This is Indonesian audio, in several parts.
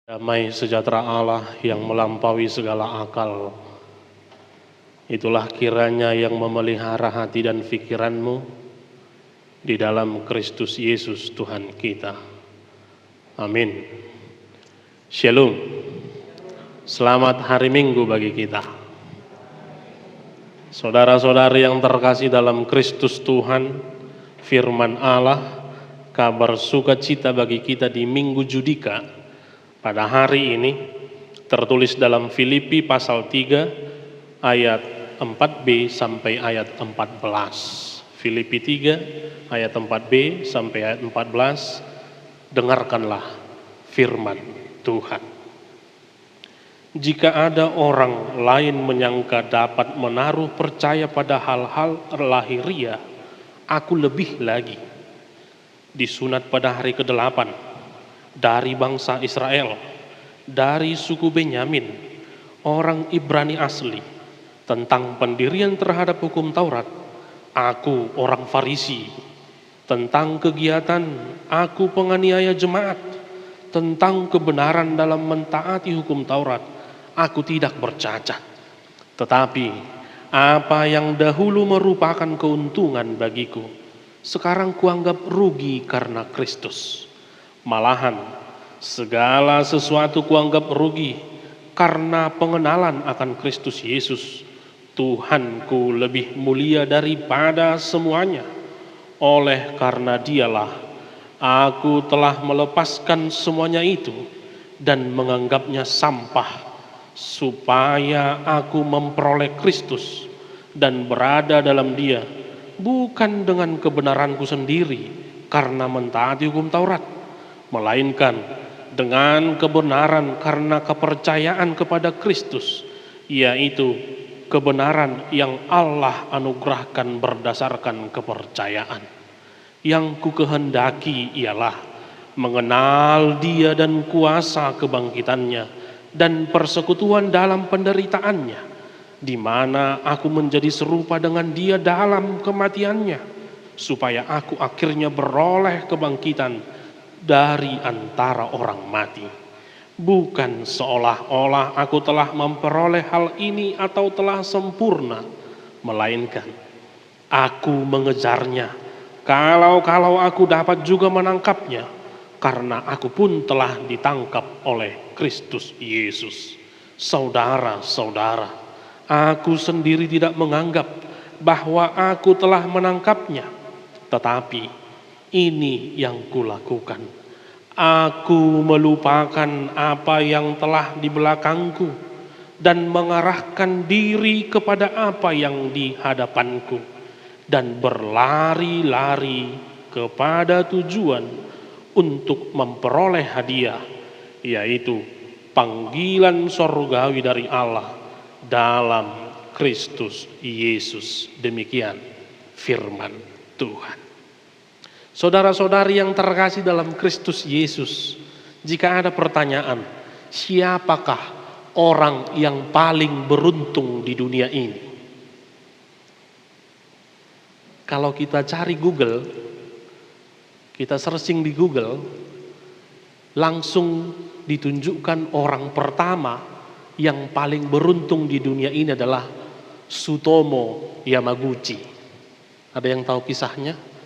Damai sejahtera Allah yang melampaui segala akal, itulah kiranya yang memelihara hati dan pikiranmu di dalam Kristus Yesus Tuhan kita. Amin. Shalom. Selamat hari Minggu bagi kita. Saudara-saudari yang terkasih dalam Kristus Tuhan, firman Allah, kabar sukacita bagi kita di Minggu Judika pada hari ini tertulis dalam Filipi pasal 3 ayat 4b sampai ayat 14. Filipi 3 ayat 4b sampai ayat 14. Dengarkanlah firman Tuhan. Jika ada orang lain menyangka dapat menaruh percaya pada hal-hal lahiriah, aku lebih lagi. Disunat pada hari ke-8 dari bangsa Israel, dari suku Benyamin, orang Ibrani asli. Tentang pendirian terhadap hukum Taurat, aku orang Farisi. Tentang kegiatan, aku penganiaya jemaat. Tentang kebenaran dalam mentaati hukum Taurat, aku tidak bercacat. Tetapi apa yang dahulu merupakan keuntungan bagiku, sekarang kuanggap rugi karena Kristus. Malahan segala sesuatu kuanggap rugi karena pengenalan akan Kristus Yesus, Tuhanku, lebih mulia daripada semuanya. Oleh karena Dialah aku telah melepaskan semuanya itu dan menganggapnya sampah, supaya aku memperoleh Kristus dan berada dalam Dia, bukan dengan kebenaranku sendiri karena mentaati hukum Taurat, melainkan dengan kebenaran karena kepercayaan kepada Kristus, yaitu kebenaran yang Allah anugerahkan berdasarkan kepercayaan. Yang kukehendaki ialah mengenal Dia dan kuasa kebangkitannya dan persekutuan dalam penderitaannya, di mana aku menjadi serupa dengan Dia dalam kematiannya, supaya aku akhirnya beroleh kebangkitan dari antara orang mati. Bukan seolah-olah aku telah memperoleh hal ini atau telah sempurna, melainkan aku mengejarnya, kalau aku dapat juga menangkapnya, karena aku pun telah ditangkap oleh Kristus Yesus. Saudara-saudara, aku sendiri tidak menganggap bahwa aku telah menangkapnya, tetapi ini yang kulakukan. Aku melupakan apa yang telah di belakangku dan mengarahkan diri kepada apa yang di hadapanku, dan berlari-lari kepada tujuan untuk memperoleh hadiah, yaitu panggilan sorgawi dari Allah dalam Kristus Yesus. Demikian firman Tuhan. Saudara-saudari yang terkasih dalam Kristus Yesus, jika ada pertanyaan, siapakah orang yang paling beruntung di dunia ini? Kalau kita cari Google, kita searching di Google, langsung ditunjukkan orang pertama yang paling beruntung di dunia ini adalah Tsutomu Yamaguchi. Ada yang tahu kisahnya?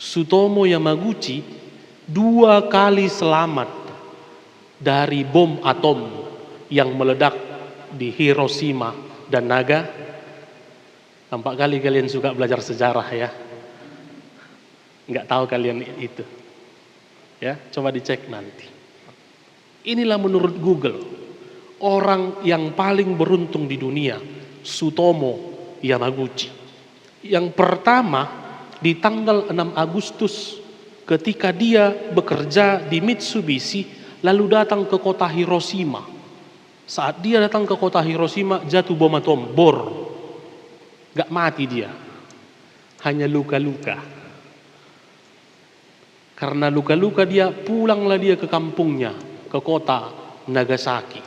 Tsutomu Yamaguchi 2 kali selamat dari bom atom yang meledak di Hiroshima dan Naga. Nampak kali kalian suka belajar sejarah ya. Enggak tahu kalian itu. Ya, coba dicek nanti. Inilah menurut Google orang yang paling beruntung di dunia, Tsutomu Yamaguchi. Yang pertama, di tanggal 6 Agustus ketika dia bekerja di Mitsubishi, lalu datang ke kota Hiroshima. Saat dia datang ke kota Hiroshima, jatuh bom atom, bor. Gak mati dia, hanya luka-luka. Karena luka-luka dia, pulanglah dia ke kampungnya, ke kota Nagasaki.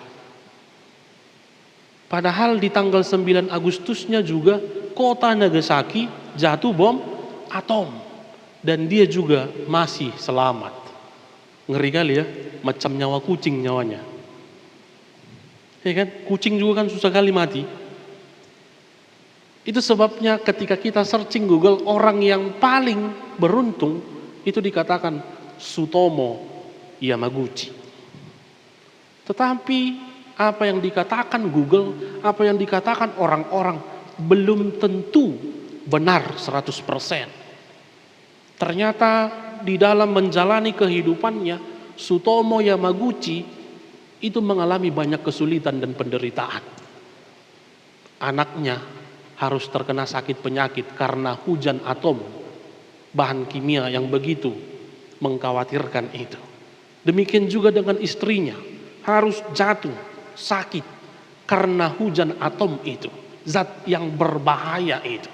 Padahal di tanggal 9 Agustusnya juga kota Nagasaki jatuh bom atom, dan dia juga masih selamat. Ngeri kali ya, macam nyawa kucing nyawanya. Ya kan? Kucing juga kan susah kali mati. Itu sebabnya ketika kita searching Google, orang yang paling beruntung itu dikatakan Tsutomu Yamaguchi. Tetapi apa yang dikatakan Google, apa yang dikatakan orang-orang belum tentu benar 100%. Ternyata di dalam menjalani kehidupannya, Tsutomu Yamaguchi itu mengalami banyak kesulitan dan penderitaan. Anaknya harus terkena sakit penyakit karena hujan atom, bahan kimia yang begitu mengkhawatirkan itu. Demikian juga dengan istrinya, harus jatuh sakit karena hujan atom itu, zat yang berbahaya itu.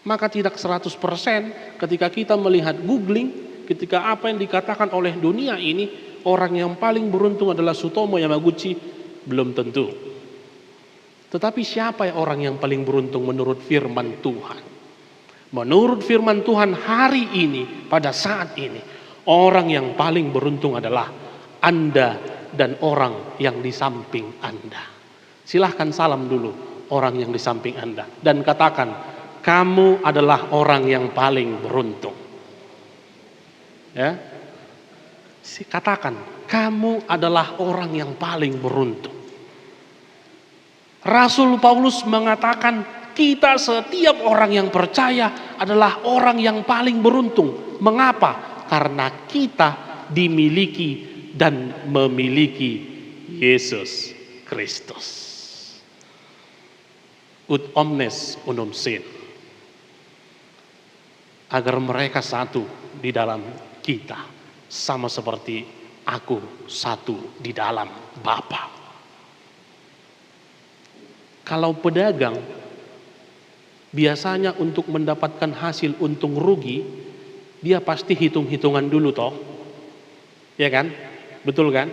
Maka tidak 100% ketika kita melihat googling, ketika apa yang dikatakan oleh dunia ini, orang yang paling beruntung adalah Tsutomu Yamaguchi, belum tentu. Tetapi siapa ya orang yang paling beruntung menurut firman Tuhan? Menurut firman Tuhan hari ini, pada saat ini, orang yang paling beruntung adalah Anda dan orang yang di samping Anda. Silahkan salam dulu orang yang di samping Anda dan katakan, kamu adalah orang yang paling beruntung. Ya, katakan, kamu adalah orang yang paling beruntung. Rasul Paulus mengatakan, kita setiap orang yang percaya adalah orang yang paling beruntung. Mengapa? Karena kita dimiliki dan memiliki Yesus Kristus. Ut omnes unum sin. Agar mereka satu di dalam kita, sama seperti aku satu di dalam Bapa. Kalau pedagang biasanya untuk mendapatkan hasil untung rugi, dia pasti hitung-hitungan dulu toh. Ya kan? Betul kan?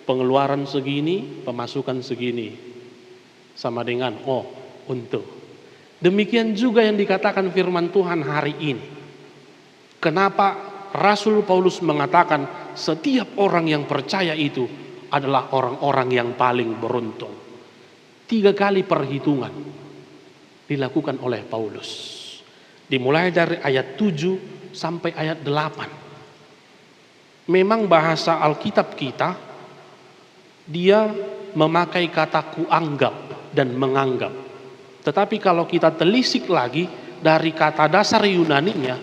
Pengeluaran segini, pemasukan segini. Sama dengan untung. Demikian juga yang dikatakan firman Tuhan hari ini. Kenapa Rasul Paulus mengatakan setiap orang yang percaya itu adalah orang-orang yang paling beruntung. 3 kali perhitungan dilakukan oleh Paulus. Dimulai dari ayat 7 sampai ayat 8. Memang bahasa Alkitab kita, dia memakai kata kuanggap dan menganggap. Tetapi kalau kita telisik lagi dari kata dasar Yunaninya,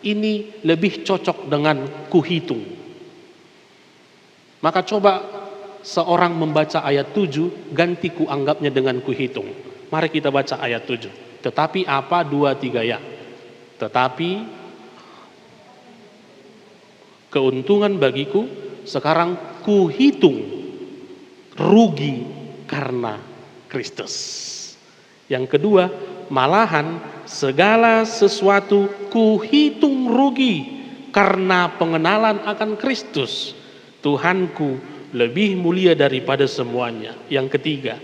ini lebih cocok dengan kuhitung. Maka coba seorang membaca ayat 7, ganti kuanggapnya dengan kuhitung. Mari kita baca ayat 7. Tetapi apa 2, 3 ya? Tetapi keuntungan bagiku sekarang kuhitung rugi karena Kristus. Yang kedua, malahan segala sesuatu kuhitung rugi karena pengenalan akan Kristus, Tuhanku lebih mulia daripada semuanya. Yang ketiga,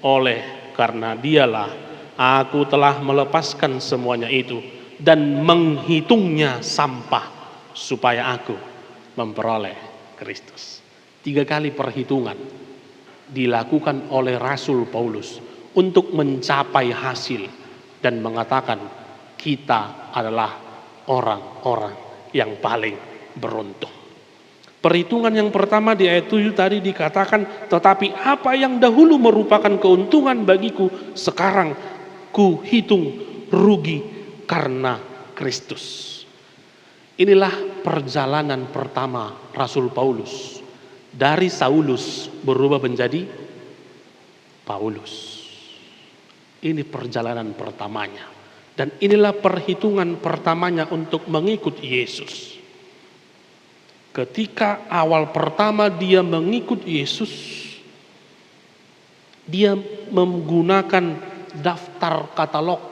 oleh karena dialah aku telah melepaskan semuanya itu dan menghitungnya sampah supaya aku memperoleh Kristus. 3 kali perhitungan dilakukan oleh Rasul Paulus untuk mencapai hasil dan mengatakan kita adalah orang-orang yang paling beruntung. Perhitungan yang pertama di ayat 7 tadi dikatakan, tetapi apa yang dahulu merupakan keuntungan bagiku sekarang ku hitung rugi karena Kristus. Inilah perjalanan pertama Rasul Paulus. Dari Saulus berubah menjadi Paulus. Ini perjalanan pertamanya. Dan inilah perhitungan pertamanya untuk mengikut Yesus. Ketika awal pertama dia mengikut Yesus, dia menggunakan daftar katalog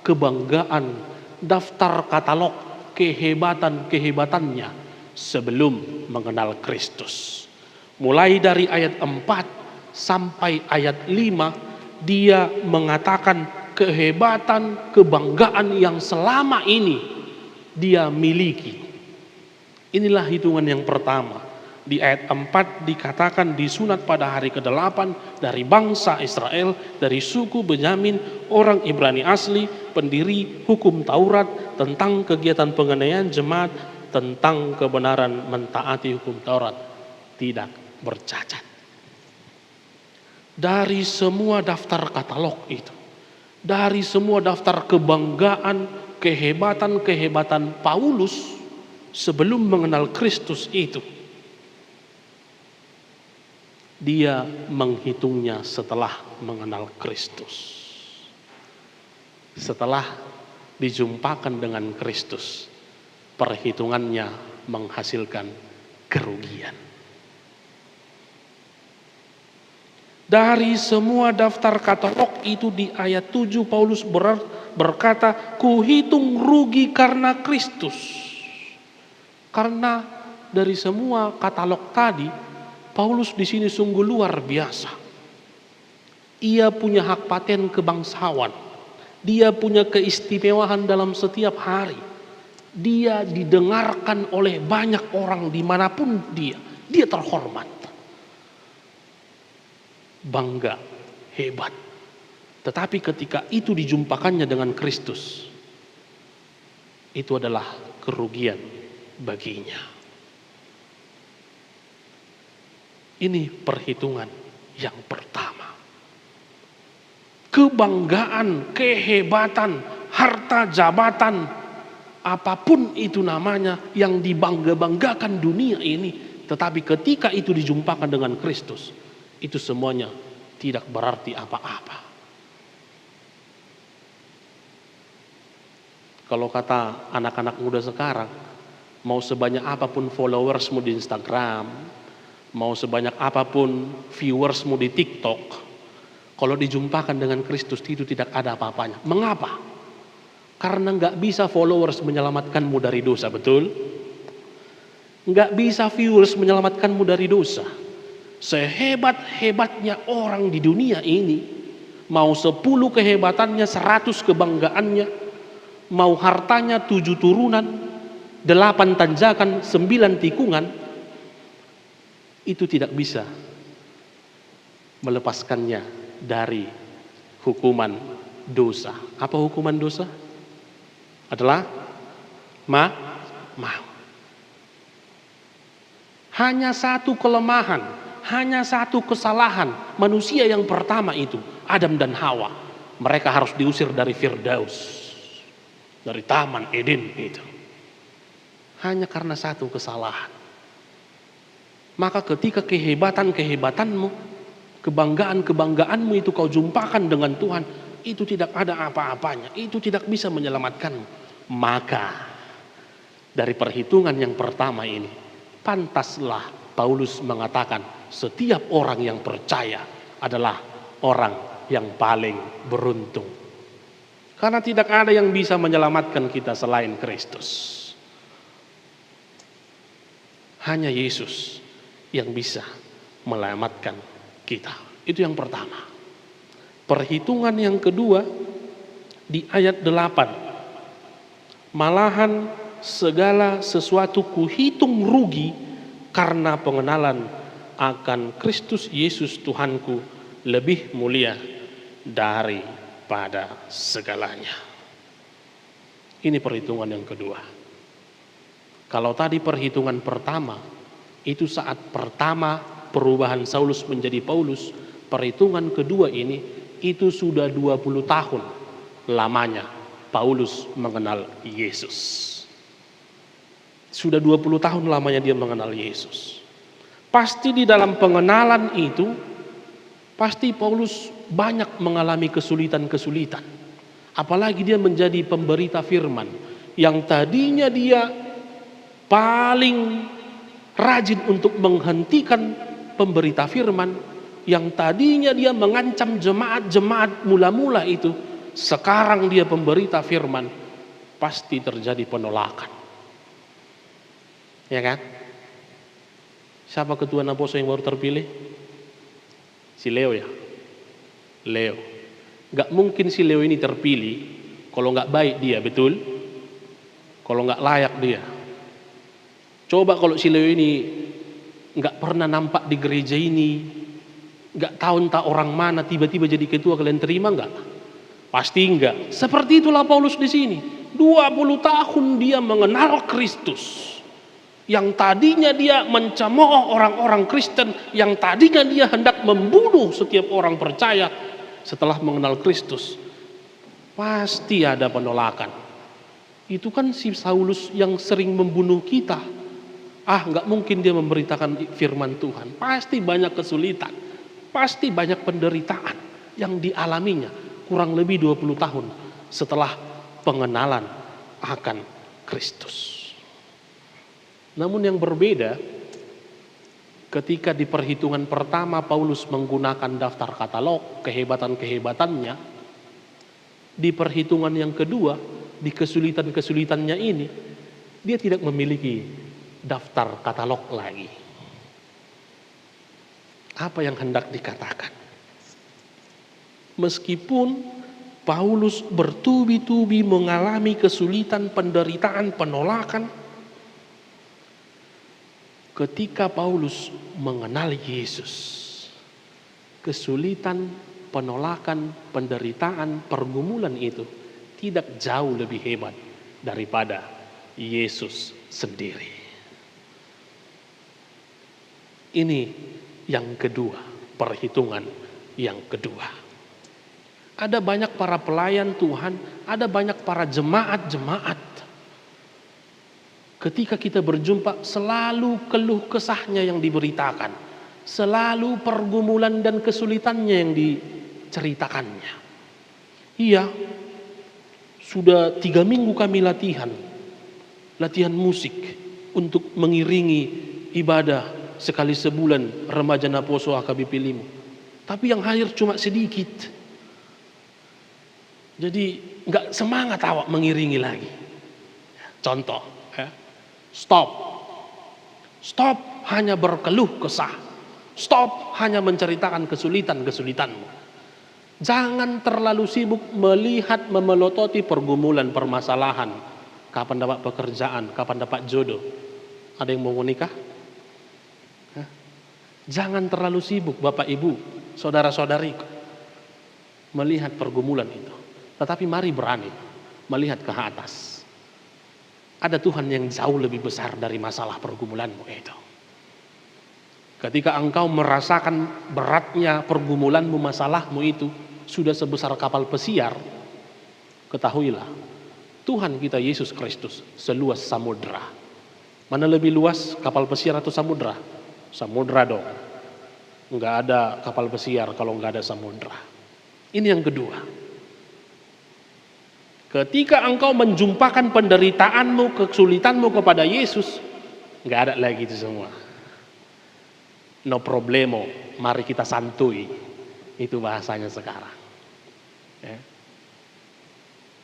kebanggaan, daftar katalog kehebatan-kehebatannya sebelum mengenal Kristus. Mulai dari ayat 4 sampai ayat 5, dia mengatakan kehebatan, kebanggaan yang selama ini dia miliki. Inilah hitungan yang pertama. Di ayat 4 dikatakan disunat pada hari ke-8 dari bangsa Israel, dari suku Benyamin, orang Ibrani asli, pendiri hukum Taurat, tentang kegiatan penganiayaan jemaat, tentang kebenaran mentaati hukum Taurat, tidak bercacat. Dari semua daftar katalog itu, dari semua daftar kebanggaan, kehebatan Paulus sebelum mengenal Kristus itu, dia menghitungnya setelah mengenal Kristus. Setelah dijumpakan dengan Kristus, perhitungannya menghasilkan kerugian. Dari semua daftar katalog itu di ayat 7 Paulus berkata, kuhitung rugi karena Kristus. Karena dari semua katalog tadi, Paulus di sini sungguh luar biasa. Ia punya hak paten kebangsawan. Dia punya keistimewaan dalam setiap hari. Dia didengarkan oleh banyak orang dimanapun dia. Dia terhormat. Bangga, hebat. Tetapi ketika itu dijumpakannya dengan Kristus, itu adalah kerugian baginya. Ini perhitungan yang pertama. Kebanggaan, kehebatan, harta jabatan, apapun itu namanya yang dibangga-banggakan dunia ini, tetapi ketika itu dijumpakan dengan Kristus, itu semuanya tidak berarti apa-apa. Kalau kata anak-anak muda sekarang, mau sebanyak apapun followersmu di Instagram, mau sebanyak apapun viewersmu di TikTok, kalau dijumpakan dengan Kristus itu tidak ada apa-apanya. Mengapa? Karena nggak bisa followers menyelamatkanmu dari dosa, betul? Nggak bisa viewers menyelamatkanmu dari dosa. Sehebat-hebatnya orang di dunia ini, mau 10 kehebatannya, 100 kebanggaannya, mau hartanya 7 turunan, 8 tanjakan, 9 tikungan, itu tidak bisa melepaskannya dari hukuman dosa. Apa hukuman dosa? Adalah maut. Hanya satu kelemahan, hanya satu kesalahan manusia yang pertama itu, Adam dan Hawa. Mereka harus diusir dari Firdaus, dari Taman Eden itu. Hanya karena satu kesalahan. Maka ketika kehebatan-kehebatanmu, kebanggaan-kebanggaanmu itu kau jumpakan dengan Tuhan, itu tidak ada apa-apanya, itu tidak bisa menyelamatkanmu. Maka dari perhitungan yang pertama ini, pantaslah Paulus mengatakan setiap orang yang percaya adalah orang yang paling beruntung. Karena tidak ada yang bisa menyelamatkan kita selain Kristus. Hanya Yesus yang bisa menyelamatkan kita. Itu yang pertama. Perhitungan yang kedua di ayat 8. Malahan segala sesuatu kuhitung rugi karena pengenalan akan Kristus Yesus Tuhanku lebih mulia daripada segalanya. Ini perhitungan yang kedua. Kalau tadi perhitungan pertama, itu saat pertama perubahan Saulus menjadi Paulus. Perhitungan kedua ini, itu sudah 20 tahun lamanya Paulus mengenal Yesus. Sudah 20 tahun lamanya dia mengenal Yesus. Pasti di dalam pengenalan itu, pasti Paulus banyak mengalami kesulitan-kesulitan. Apalagi dia menjadi pemberita firman, yang tadinya dia paling rajin untuk menghentikan pemberita firman, yang tadinya dia mengancam jemaat-jemaat mula-mula itu, sekarang dia pemberita firman, pasti terjadi penolakan. Ya kan? Siapa ketua Naposo yang baru terpilih? Si Leo ya? Leo. Gak mungkin si Leo ini terpilih kalau gak baik dia, betul? Kalau gak layak dia. Coba kalau si Leo ini nggak pernah nampak di gereja ini, nggak tahu entah orang mana, tiba-tiba jadi ketua, kalian terima nggak? Pasti enggak. Seperti itulah Paulus di sini. 20 tahun dia mengenal Kristus. Yang tadinya dia mencemooh orang-orang Kristen, yang tadinya dia hendak membunuh setiap orang percaya, setelah mengenal Kristus, pasti ada penolakan. Itu kan si Saulus yang sering membunuh kita. Nggak mungkin dia memberitakan firman Tuhan. Pasti banyak kesulitan, pasti banyak penderitaan yang dialaminya kurang lebih 20 tahun setelah pengenalan akan Kristus. Namun yang berbeda, ketika di perhitungan pertama Paulus menggunakan daftar katalog kehebatan-kehebatannya, di perhitungan yang kedua, di kesulitan-kesulitannya ini, dia tidak memiliki daftar katalog lagi. Apa yang hendak dikatakan? Meskipun Paulus bertubi-tubi mengalami kesulitan, penderitaan, penolakan, ketika Paulus mengenal Yesus, kesulitan, penolakan, penderitaan, pergumulan itu tidak jauh lebih hebat daripada Yesus sendiri. Ini yang kedua, perhitungan yang kedua. Ada banyak para pelayan Tuhan, ada banyak para jemaat-jemaat. Ketika kita berjumpa, selalu keluh kesahnya yang diberitakan, selalu pergumulan dan kesulitannya yang diceritakannya. Iya, sudah 3 minggu kami latihan musik untuk mengiringi ibadah sekali sebulan remaja Naposo AKBP Limo. Tapi yang hadir cuma sedikit. Jadi nggak semangat awak mengiringi lagi. Contoh, stop hanya berkeluh kesah, stop hanya menceritakan kesulitanmu. Jangan terlalu sibuk melihat, memelototi pergumulan, permasalahan. Kapan dapat pekerjaan, kapan dapat jodoh. Ada yang mau menikah? Jangan terlalu sibuk Bapak Ibu, saudara-saudariku, melihat pergumulan itu. Tetapi mari berani melihat ke atas. Ada Tuhan yang jauh lebih besar dari masalah pergumulanmu itu. Ketika engkau merasakan beratnya pergumulanmu, masalahmu itu sudah sebesar kapal pesiar, ketahuilah Tuhan kita Yesus Kristus seluas samudra. Mana lebih luas, kapal pesiar atau samudra? Samudra dong. Nggak ada kapal pesiar kalau nggak ada samudra. Ini yang kedua. Ketika engkau menjumpakan penderitaanmu, kesulitanmu kepada Yesus, nggak ada lagi itu semua. No problemo, mari kita santuy. Itu bahasanya sekarang. Ya.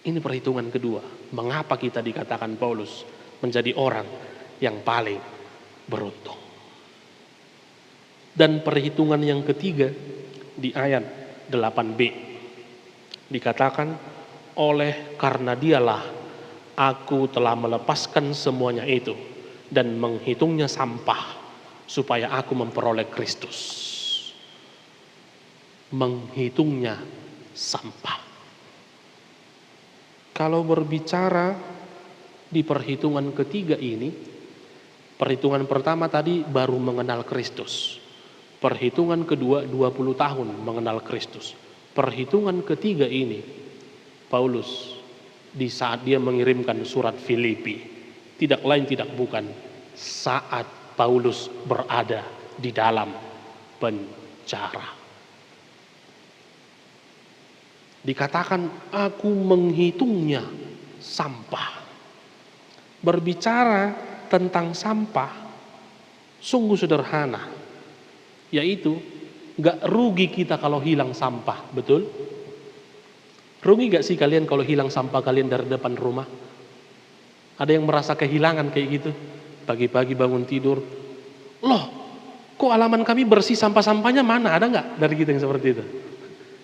Ini perhitungan kedua. Mengapa kita dikatakan Paulus menjadi orang yang paling beruntung? Dan perhitungan yang ketiga di ayat 8b dikatakan, oleh karena dialah aku telah melepaskan semuanya itu dan menghitungnya sampah supaya aku memperoleh Kristus. Menghitungnya sampah. Kalau berbicara di perhitungan ketiga ini, perhitungan pertama tadi baru mengenal Kristus. Perhitungan kedua 20 tahun mengenal Kristus. Perhitungan ketiga ini Paulus di saat dia mengirimkan surat Filipi, tidak lain tidak bukan saat Paulus berada di dalam penjara. Dikatakan aku menghitungnya sampah. Berbicara tentang sampah sungguh sederhana. Yaitu gak rugi kita kalau hilang sampah, betul? Rugi gak sih kalian kalau hilang sampah kalian dari depan rumah? Ada yang merasa kehilangan kayak gitu? Pagi-pagi bangun tidur, loh kok halaman kami bersih, sampah-sampahnya mana? Ada gak dari kita yang seperti itu?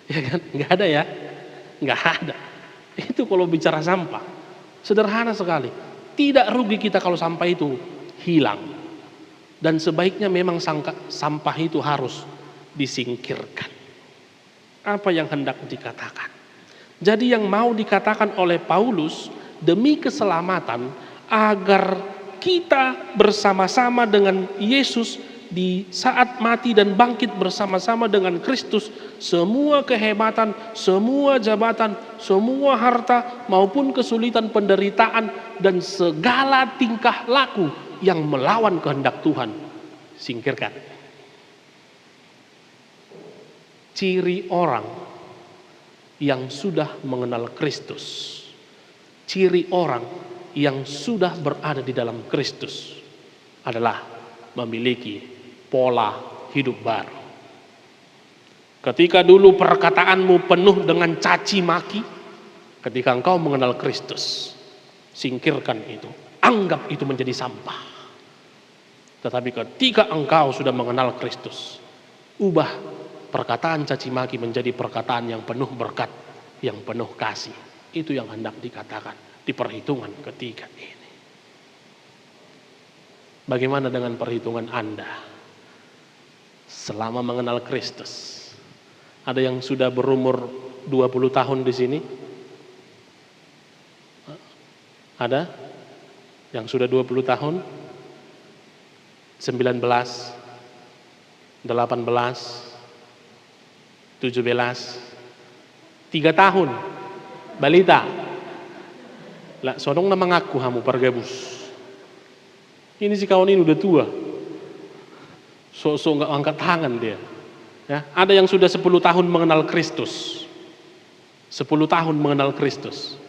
Ya kan? Gak ada ya? Gak ada. Itu kalau bicara sampah, sederhana sekali. Tidak rugi kita kalau sampah itu hilang. Dan sebaiknya memang sampah itu harus disingkirkan. Apa yang hendak dikatakan? Jadi yang mau dikatakan oleh Paulus, demi keselamatan agar kita bersama-sama dengan Yesus di saat mati dan bangkit bersama-sama dengan Kristus, semua kehebatan, semua jabatan, semua harta maupun kesulitan, penderitaan dan segala tingkah laku yang melawan kehendak Tuhan, singkirkan. Ciri orang yang sudah mengenal Kristus, ciri orang yang sudah berada di dalam Kristus adalah memiliki pola hidup baru. Ketika dulu perkataanmu penuh dengan caci maki, ketika engkau mengenal Kristus, singkirkan itu, anggap itu menjadi sampah. Tetapi ketika engkau sudah mengenal Kristus, ubah perkataan caci maki menjadi perkataan yang penuh berkat, yang penuh kasih. Itu yang hendak dikatakan di perhitungan ketiga ini. Bagaimana dengan perhitungan Anda selama mengenal Kristus? Ada yang sudah berumur 20 tahun di sini? Ada yang sudah 20 tahun? 19, 18, 17, 3 tahun, balita. Lah, sonong na mengaku hamu pargabus. Ini si kawan ini udah tua. So nggak angkat tangan dia. Ya, ada yang sudah 10 tahun mengenal Kristus. 10 tahun mengenal Kristus.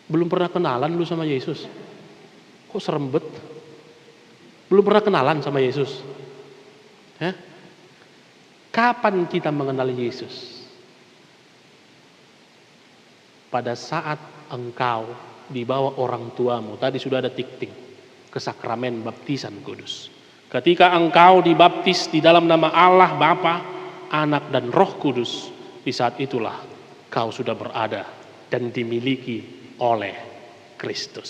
Belum pernah kenalan lu sama Yesus. Kok serembet? Belum pernah kenalan sama Yesus. Ya? Kapan kita mengenal Yesus? Pada saat engkau dibawa orang tuamu, tadi sudah ada tik-tik, ke sakramen baptisan kudus. Ketika engkau dibaptis di dalam nama Allah Bapa, Anak dan Roh Kudus, di saat itulah kau sudah berada dan dimiliki oleh Kristus.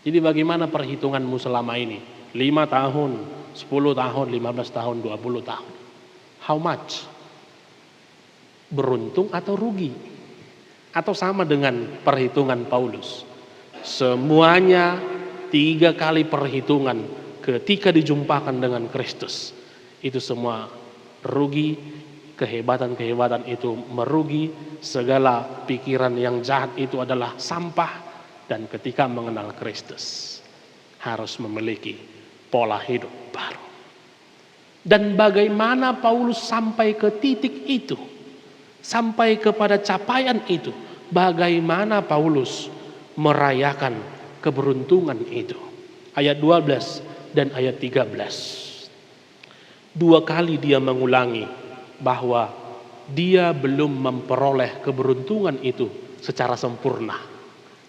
Jadi bagaimana perhitunganmu selama ini? 5 tahun, 10 tahun, 15 tahun, 20 tahun. How much? Beruntung atau rugi? Atau sama dengan perhitungan Paulus? Semuanya 3 kali perhitungan ketika dijumpakan dengan Kristus. Itu semua rugi, kehebatan-kehebatan itu merugi, segala pikiran yang jahat itu adalah sampah. Dan ketika mengenal Kristus, harus memiliki pola hidup baru. Dan bagaimana Paulus sampai ke titik itu, sampai kepada capaian itu, bagaimana Paulus merayakan keberuntungan itu. Ayat 12 dan ayat 13. 2 kali dia mengulangi bahwa dia belum memperoleh keberuntungan itu secara sempurna.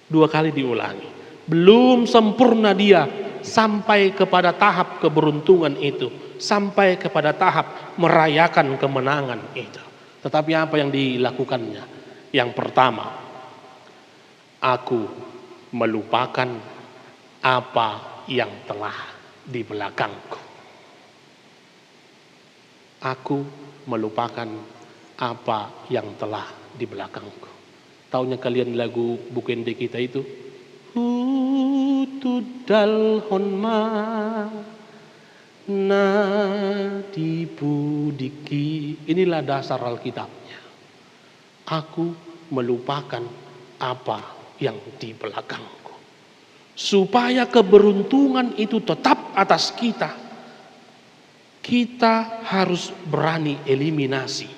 2 kali diulangi. Belum sempurna dia sampai kepada tahap keberuntungan itu, sampai kepada tahap merayakan kemenangan itu. Tetapi apa yang dilakukannya? Yang pertama, aku melupakan apa yang telah di belakangku. Aku melupakan apa yang telah di belakangku. Taunya kalian lagu Bukende kita itu? Hutudal honma na dibudiki. Inilah dasar Alkitabnya. Aku melupakan apa yang di belakangku. Supaya keberuntungan itu tetap atas kita, kita harus berani eliminasi.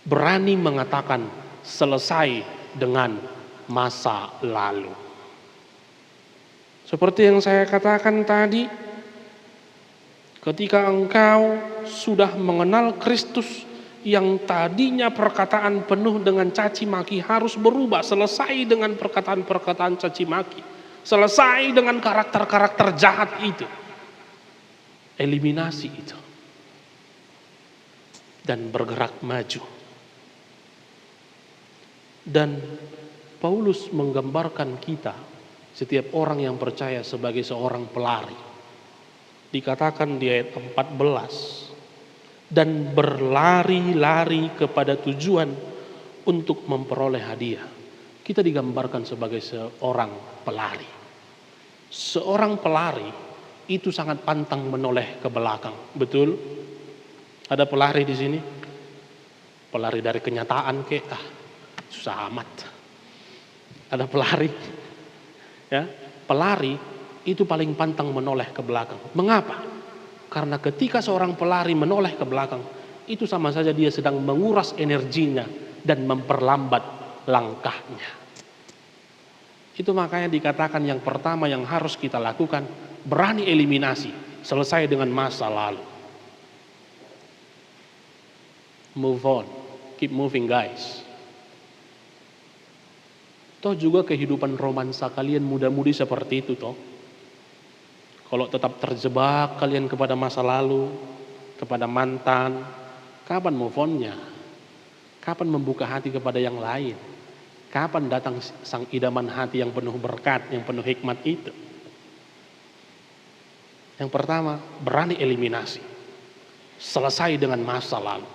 Berani mengatakan selesai dengan masa lalu. Seperti yang saya katakan tadi, ketika engkau sudah mengenal Kristus, yang tadinya perkataan penuh dengan caci maki harus berubah, selesai dengan perkataan-perkataan caci maki, selesai dengan karakter-karakter jahat itu. Eliminasi itu. Dan bergerak maju. Dan Paulus menggambarkan kita setiap orang yang percaya sebagai seorang pelari. Dikatakan di ayat 14, dan berlari-lari kepada tujuan untuk memperoleh hadiah. Kita digambarkan sebagai seorang pelari. Seorang pelari itu sangat pantang menoleh ke belakang, betul? Ada pelari di sini? Pelari dari kenyataan susah amat. Ada pelari, ya, pelari itu paling pantang menoleh ke belakang. Mengapa? Karena ketika seorang pelari menoleh ke belakang, itu sama saja dia sedang menguras energinya dan memperlambat langkahnya. Itu makanya dikatakan yang pertama yang harus kita lakukan, berani eliminasi, selesai dengan masa lalu. Move on, keep moving guys. Toh juga kehidupan romansa kalian muda-mudi seperti itu toh. Kalau tetap terjebak kalian kepada masa lalu, kepada mantan, kapan move on-nya? Kapan membuka hati kepada yang lain? Kapan datang sang idaman hati yang penuh berkat, yang penuh hikmat itu? Yang pertama, berani eliminasi. Selesai dengan masa lalu.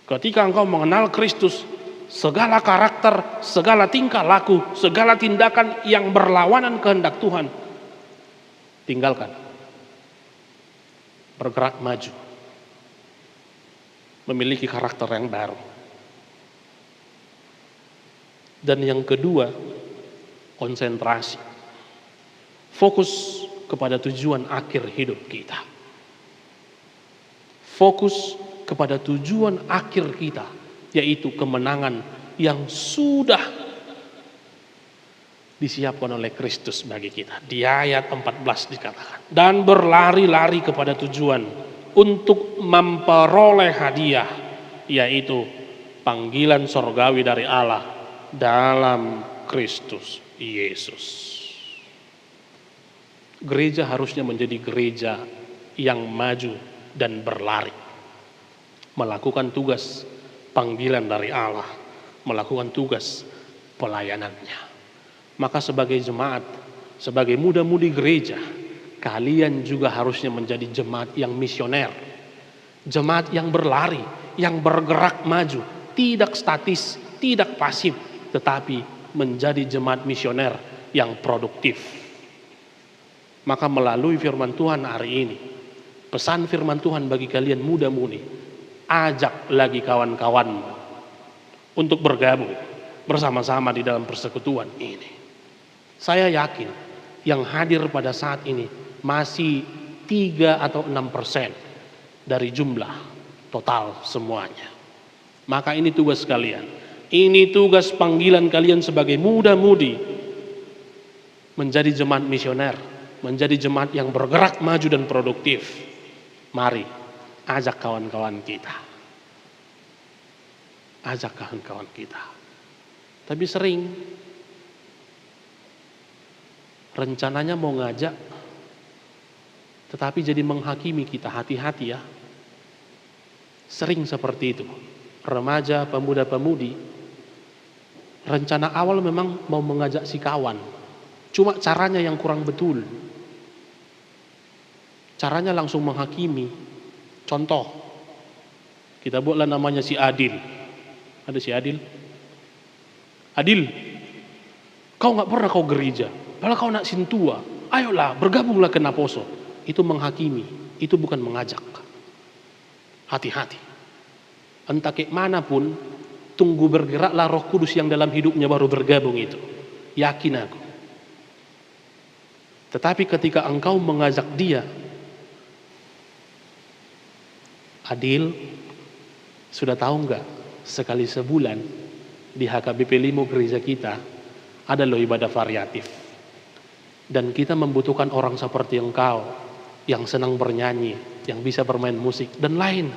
Ketika engkau mengenal Kristus, segala karakter, segala tingkah laku, segala tindakan yang berlawanan kehendak Tuhan, tinggalkan. Bergerak maju. Memiliki karakter yang baru. Dan yang kedua, konsentrasi. Fokus kepada tujuan akhir hidup kita. Fokus kepada tujuan akhir kita, yaitu kemenangan yang sudah disiapkan oleh Kristus bagi kita. Di ayat 14 dikatakan, dan berlari-lari kepada tujuan untuk memperoleh hadiah, yaitu panggilan sorgawi dari Allah dalam Kristus Yesus. Gereja harusnya menjadi gereja yang maju dan berlari, melakukan tugas panggilan dari Allah, melakukan tugas pelayanannya. Maka sebagai jemaat, sebagai muda-mudi gereja, kalian juga harusnya menjadi jemaat yang misioner, jemaat yang berlari, yang bergerak maju, tidak statis, tidak pasif, tetapi menjadi jemaat misioner yang produktif. Maka melalui firman Tuhan hari ini, pesan firman Tuhan bagi kalian muda-mudi, ajak lagi kawan-kawanmu untuk bergabung bersama-sama di dalam persekutuan ini. Saya yakin yang hadir pada saat ini masih 3 atau 6% dari jumlah total semuanya. Maka ini tugas kalian. Ini tugas panggilan kalian sebagai muda-mudi menjadi jemaat misioner, menjadi jemaat yang bergerak maju dan produktif. Mari ajak kawan-kawan kita. Ajak kawan-kawan kita. Tapi sering rencananya mau ngajak, tetapi jadi menghakimi kita. Hati-hati ya. Sering seperti itu. Remaja, pemuda-pemudi, rencana awal memang mau mengajak si kawan. Cuma caranya yang kurang betul. Caranya langsung menghakimi. Contoh, kita buatlah namanya si Adil. Ada si Adil. Adil, kau gak pernah kau gereja, padahal kau nak sintua. Ayolah, bergabunglah ke Naposo. Itu menghakimi, itu bukan mengajak. Hati-hati. Entah kayak manapun, tunggu bergeraklah Roh Kudus yang dalam hidupnya baru bergabung itu. Yakin aku. Tetapi ketika engkau mengajak dia, Adil, sudah tahu enggak, sekali sebulan di HKBP Limo gereja kita ada loh ibadah variatif. Dan kita membutuhkan orang seperti engkau yang senang bernyanyi, yang bisa bermain musik dan lain.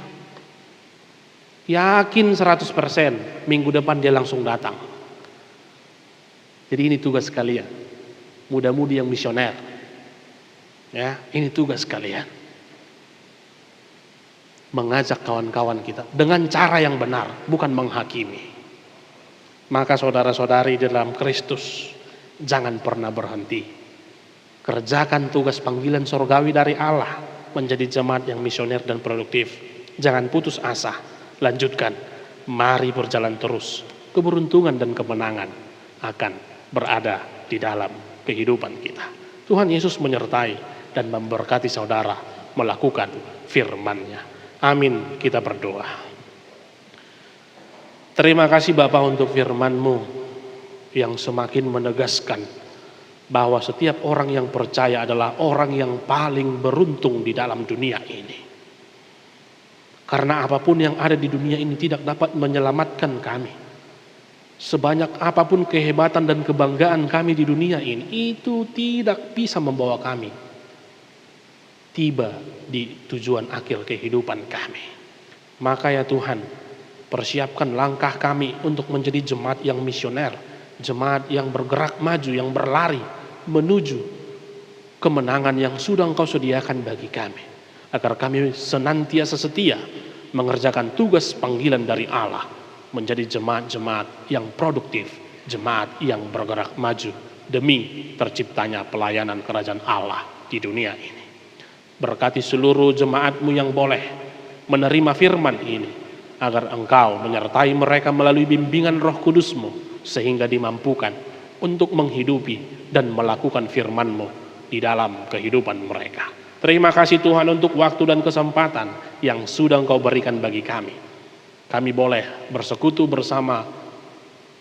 Yakin 100% minggu depan dia langsung datang. Jadi ini tugas kalian, muda-mudi yang misioner. Ya, ini tugas kalian. Mengajak kawan-kawan kita dengan cara yang benar, bukan menghakimi. Maka saudara-saudari dalam Kristus Jangan pernah berhenti. Kerjakan tugas panggilan sorgawi dari Allah menjadi jemaat yang misioner dan produktif. Jangan putus asa, lanjutkan. Mari berjalan terus. Keberuntungan dan kemenangan akan berada di dalam kehidupan kita. Tuhan Yesus menyertai dan memberkati saudara melakukan firman-Nya. Amin. Kita berdoa. Terima kasih Bapa untuk firman-Mu yang semakin menegaskan bahwa setiap orang yang percaya adalah orang yang paling beruntung di dalam dunia ini. Karena apapun yang ada di dunia ini tidak dapat menyelamatkan kami. Sebanyak apapun kehebatan dan kebanggaan kami di dunia ini, itu tidak bisa membawa kami tiba di tujuan akhir kehidupan kami. Maka ya Tuhan, persiapkan langkah kami untuk menjadi jemaat yang misioner, jemaat yang bergerak maju, yang berlari menuju kemenangan yang sudah Engkau sediakan bagi kami, agar kami senantiasa setia mengerjakan tugas panggilan dari Allah, menjadi jemaat-jemaat yang produktif, jemaat yang bergerak maju demi terciptanya pelayanan kerajaan Allah di dunia ini. Berkati seluruh jemaat-Mu yang boleh menerima firman ini, agar Engkau menyertai mereka melalui bimbingan Roh Kudus-Mu, sehingga dimampukan untuk menghidupi dan melakukan firman-Mu di dalam kehidupan mereka. Terima kasih Tuhan untuk waktu dan kesempatan yang sudah Engkau berikan bagi kami. Kami boleh bersekutu bersama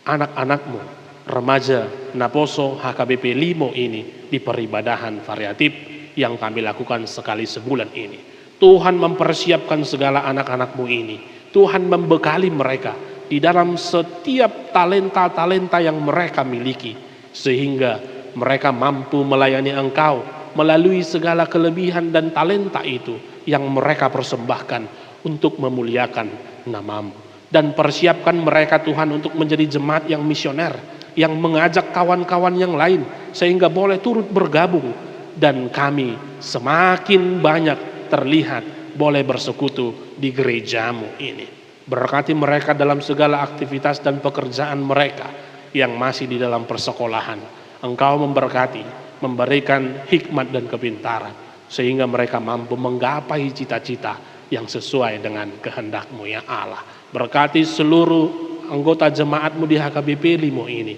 anak-anak-Mu, remaja Naposo HKBP Limo ini di peribadahan variatif yang kami lakukan sekali sebulan ini. Tuhan mempersiapkan segala anak-anak-Mu ini. Tuhan membekali mereka di dalam setiap talenta-talenta yang mereka miliki, sehingga mereka mampu melayani Engkau melalui segala kelebihan dan talenta itu yang mereka persembahkan untuk memuliakan nama-Mu. Dan persiapkan mereka Tuhan untuk menjadi jemaat yang misioner, yang mengajak kawan-kawan yang lain sehingga boleh turut bergabung, dan kami semakin banyak terlihat boleh bersekutu di gereja-Mu ini. Berkati mereka dalam segala aktivitas dan pekerjaan mereka yang masih di dalam persekolahan. Engkau memberkati, memberikan hikmat dan kepintaran, sehingga mereka mampu menggapai cita-cita yang sesuai dengan kehendak-Mu ya Allah. Berkati seluruh anggota jemaat-Mu di HKBP Limo ini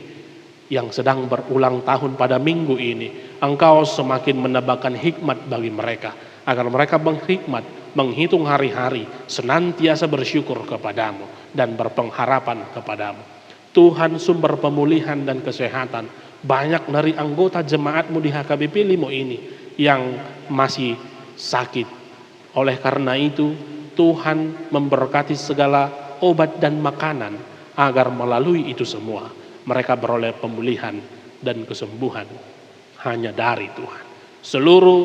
yang sedang berulang tahun pada minggu ini. Engkau semakin menebarkan hikmat bagi mereka, agar mereka berhikmat, menghitung hari-hari, senantiasa bersyukur kepadamu dan berpengharapan kepadamu. Tuhan, sumber pemulihan dan kesehatan banyak dari anggota jemaat-Mu di HKBP Limo ini yang masih sakit. Oleh karena itu Tuhan memberkati segala obat dan makanan, agar melalui itu semua mereka beroleh pemulihan dan kesembuhan hanya dari Tuhan. Seluruh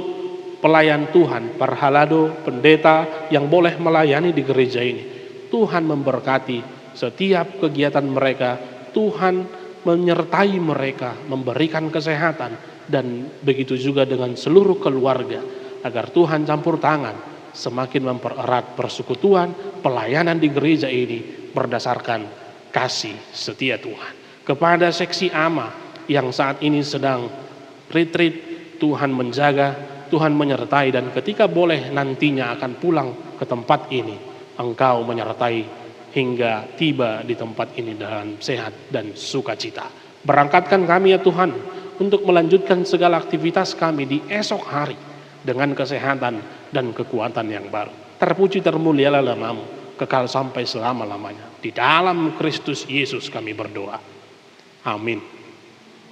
pelayan Tuhan, parhalado, pendeta yang boleh melayani di gereja ini, Tuhan memberkati setiap kegiatan mereka. Tuhan menyertai mereka, memberikan kesehatan, dan begitu juga dengan seluruh keluarga, agar Tuhan campur tangan semakin mempererat persekutuan pelayanan di gereja ini berdasarkan kasih setia Tuhan. Kepada seksi AMA yang saat ini sedang retreat, Tuhan menjaga, Tuhan menyertai, dan ketika boleh nantinya akan pulang ke tempat ini, Engkau menyertai hingga tiba di tempat ini dalam sehat dan sukacita. Berangkatkan kami ya Tuhan untuk melanjutkan segala aktivitas kami di esok hari dengan kesehatan dan kekuatan yang baru. Terpuji termulialah nama-Mu kekal sampai selama-lamanya. Di dalam Kristus Yesus kami berdoa. Amin.